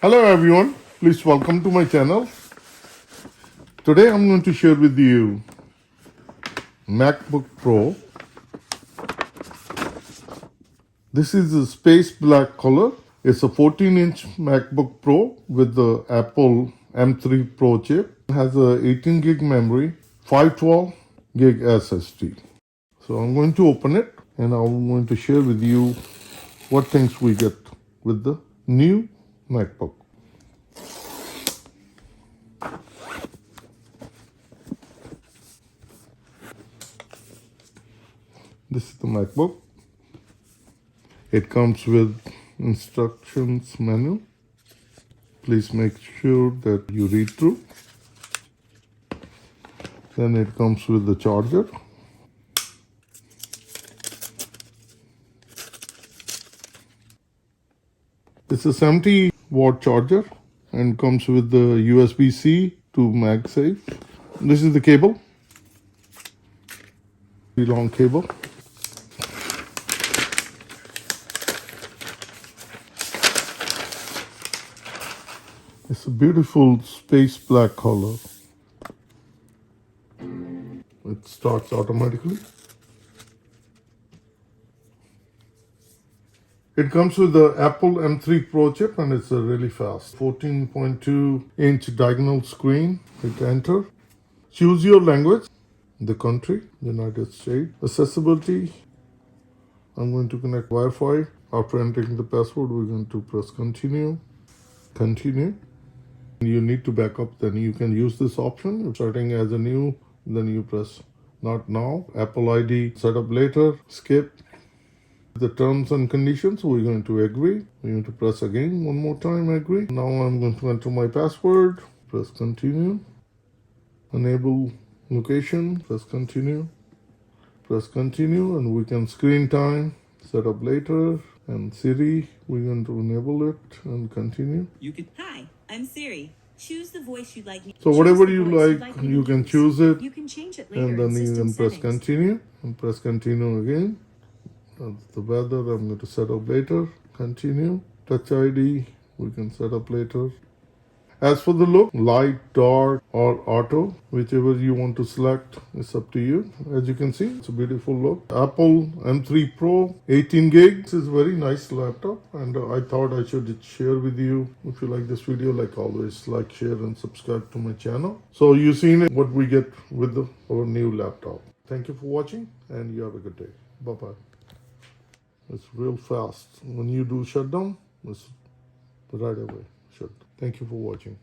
Hello everyone, please welcome to my channel. Today I'm going to share with you MacBook Pro. This is a space black color. It's a 14-inch MacBook Pro with the Apple M3 Pro chip. It has a 18 gig memory, 512 gig SSD. So I'm going to open it and I'm going to share with you what things we get with the new MacBook. This is the MacBook. It comes with instructions manual. Please make sure that you read through. Then it comes with the charger. It's a 70-watt charger and comes with the USB-C to MagSafe. This is the cable, the long cable. It's a beautiful space black color. It starts automatically. It comes with the Apple M3 Pro chip and it's a really fast 14.2-inch diagonal screen. Hit enter. Choose your language, the country, United States. Accessibility, I'm going to connect Wi-Fi. After entering the password, we're going to press continue. Continue. You need to back up, then you can use this option. If starting as a new, then you press not now. Apple ID setup later, skip. The terms and conditions, we're going to agree. We're going to press again one more time, agree. Now I'm going to enter my password, press continue. Enable location, press continue. Press continue and we can screen time, set up later, and Siri, we're going to enable it and continue. Hi, I'm Siri. Choose the voice you'd like me. So whatever you like, you can choose it. You can change it later And then you can press settings. continue and press continue again. That's the weather, I'm going to set up later. Continue. Touch ID, we can set up later. As for the look, light, dark, or auto, whichever you want to select, it's up to you. As you can see, it's a beautiful look. Apple M3 Pro, 18 gigs is a very nice laptop, and I thought I should share with you. If you like this video, like always, like, share, and subscribe to my channel. So you've seen what we get with our new laptop. Thank you for watching, and you have a good day. Bye-bye. It's real fast. When you do shutdown, it's right away shut. Thank you for watching.